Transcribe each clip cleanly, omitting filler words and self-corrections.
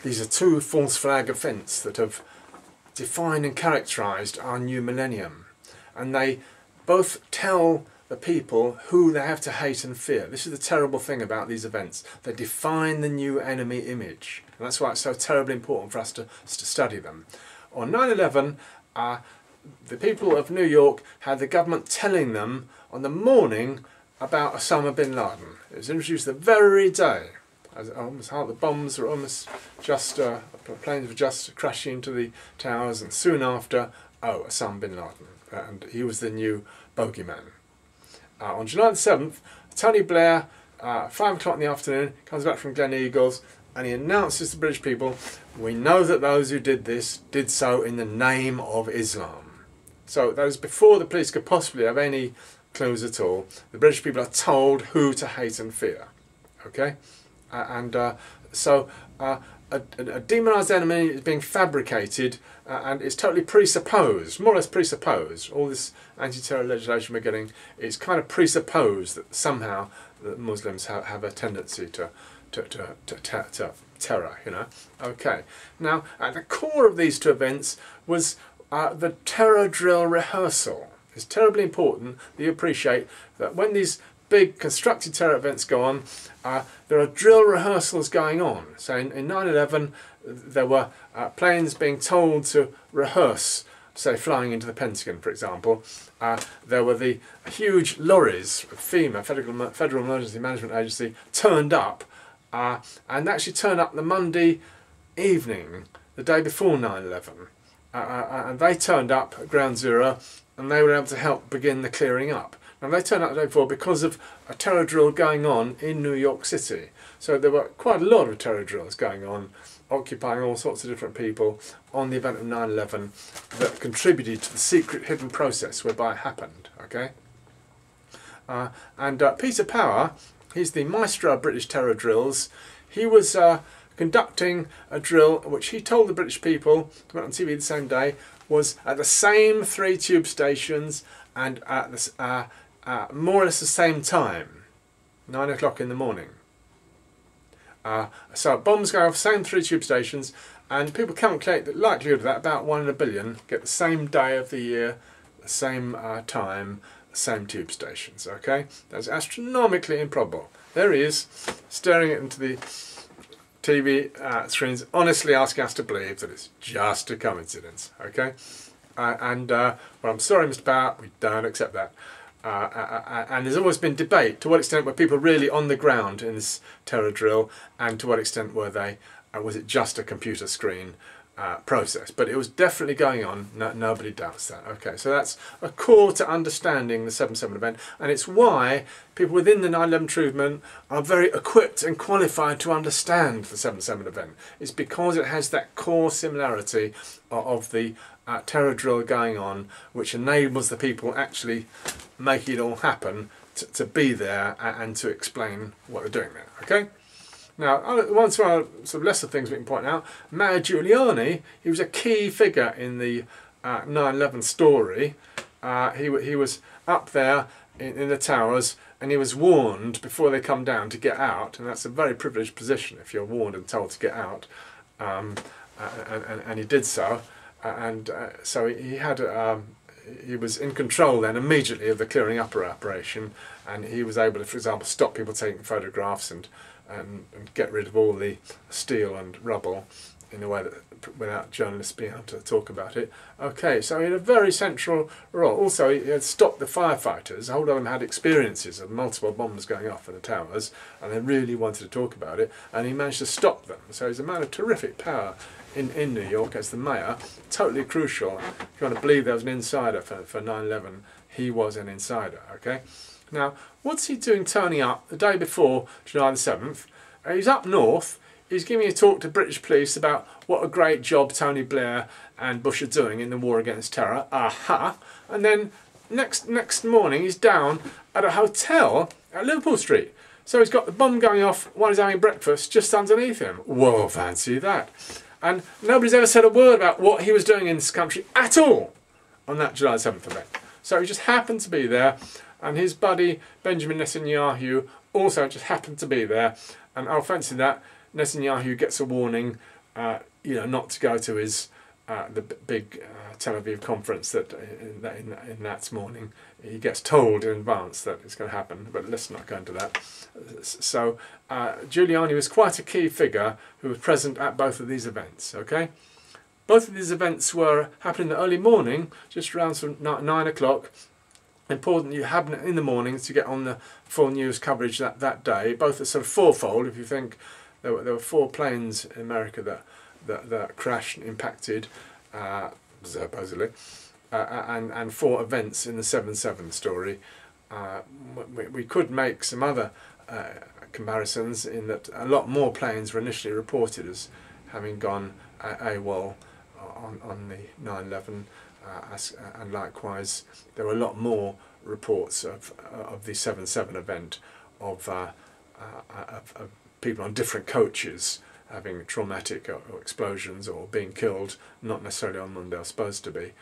these are two false flag events that have defined and characterised our new millennium. And they both tell the people who they have to hate and fear. This is the terrible thing about these events. They define the new enemy image. And that's why it's so terribly important for us to study them. On 9/11, the people of New York had the government telling them on the morning about Osama bin Laden. It was introduced the very day. Almost the bombs were almost just, planes were just crashing into the towers, and soon after, Osama bin Laden. And he was the new bogeyman. On July the 7th, Tony Blair, 5 o'clock in the afternoon, comes back from Glen Eagles, and he announces to the British people, we know that those who did this did so in the name of Islam. So that was before the police could possibly have any clues at all. The British people are told who to hate and fear. Okay? So a demonised enemy is being fabricated, and it's totally presupposed, more or less presupposed. All this anti-terror legislation we're getting is kind of presupposed that somehow the Muslims have a tendency to terror, you know. Okay, now at the core of these two events was the terror drill rehearsal. It's terribly important that you appreciate that when these big constructed terror events go on, there are drill rehearsals going on. So in 9/11 there were planes being told to rehearse, say flying into the Pentagon for example. There were the huge lorries, FEMA, Federal Emergency Management Agency, turned up, and actually turned up the Monday evening, the day before 9/11. And they turned up at Ground Zero, and they were able to help begin the clearing up. And they turned up the day before because of a terror drill going on in New York City. So there were quite a lot of terror drills going on, occupying all sorts of different people on the event of 9/11 that contributed to the secret hidden process whereby it happened. Okay. Peter Power, he's the maestro of British terror drills. He was conducting a drill which he told the British people, went on TV the same day, was at the same 3 tube stations and at this, more or less the same time, 9 o'clock in the morning. So bombs go off, same 3 tube stations, and people calculate the likelihood of that, about 1 in a billion, get the same day of the year, the same time, the same tube stations, okay? That's astronomically improbable. There he is, staring into the TV screens, honestly asking us to believe that it's just a coincidence, okay? Well, I'm sorry, Mr. Power, we don't accept that. And there's always been debate to what extent were people really on the ground in this terror drill, and to what extent were they, was it just a computer screen process. But it was definitely going on, nobody doubts that. Okay, so that's a core to understanding the 7/7 event, and it's why people within the 9/11 Truth Movement are very equipped and qualified to understand the 7/7 event. It's because it has that core similarity of the terror drill going on, which enables the people actually making it all happen to be there and to explain what they're doing there. Okay. Now, one sort of lesser things we can point out, Mayor Giuliani, he was a key figure in the 9/11 story. He was up there in the towers, and he was warned before they come down to get out, and that's a very privileged position if you're warned and told to get out, and he did so, so he was in control then immediately of the clearing up operation, and he was able to, for example, stop people taking photographs and get rid of all the steel and rubble in a way that without journalists being able to talk about it. Okay, so he had a very central role. Also, he had stopped the firefighters. A whole lot of them had experiences of multiple bombs going off in the towers, and they really wanted to talk about it, and he managed to stop them. So he's a man of terrific power in New York as the mayor, totally crucial. If you want to believe there was an insider for 9/11, he was an insider, okay? Now, what's he doing turning up the day before July the 7th? He's up north, he's giving a talk to British police about what a great job Tony Blair and Bush are doing in the war against terror. Aha! And then next morning he's down at a hotel at Liverpool Street. So he's got the bomb going off while he's having breakfast just underneath him. Whoa, fancy that. And nobody's ever said a word about what he was doing in this country at all on that July 7th event. So he just happened to be there, and his buddy Benjamin Netanyahu also just happened to be there, and I'll fancy that Netanyahu gets a warning not to go to his the big Tel Aviv conference that in that morning. He gets told in advance that it's going to happen, but let's not go into that. So Giuliani was quite a key figure who was present at both of these events. Okay, both of these events were happening in the early morning, just around some 9 o'clock. Important you happen in the mornings to get on the full news coverage that day. Both are sort of fourfold. If you think there were 4 planes in America that crashed and impacted, supposedly, and 4 events in the 7/7 story. We could make some other comparisons in that a lot more planes were initially reported as having gone AWOL on the 9/11, and likewise there were a lot more reports of the 7/7 event of people on different coaches having traumatic or explosions or being killed, not necessarily on when they were supposed to be.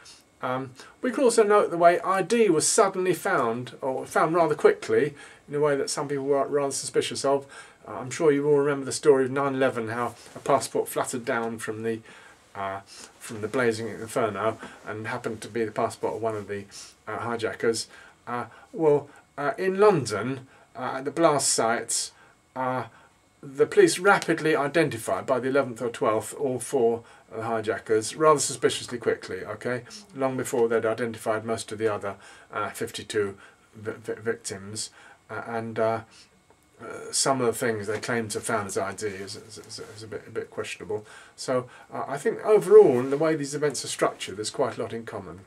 We can also note the way ID was suddenly found, or found rather quickly, in a way that some people were rather suspicious of. I'm sure you all remember the story of 9/11, how a passport fluttered down from the blazing inferno and happened to be the passport of one of the hijackers. In London, at the blast sites, the police rapidly identified, by the 11th or 12th, all 4 hijackers, rather suspiciously quickly, okay? Long before they'd identified most of the other 52 victims. Some of the things they claimed to have found as ID is a bit questionable. So I think overall, in the way these events are structured, there's quite a lot in common.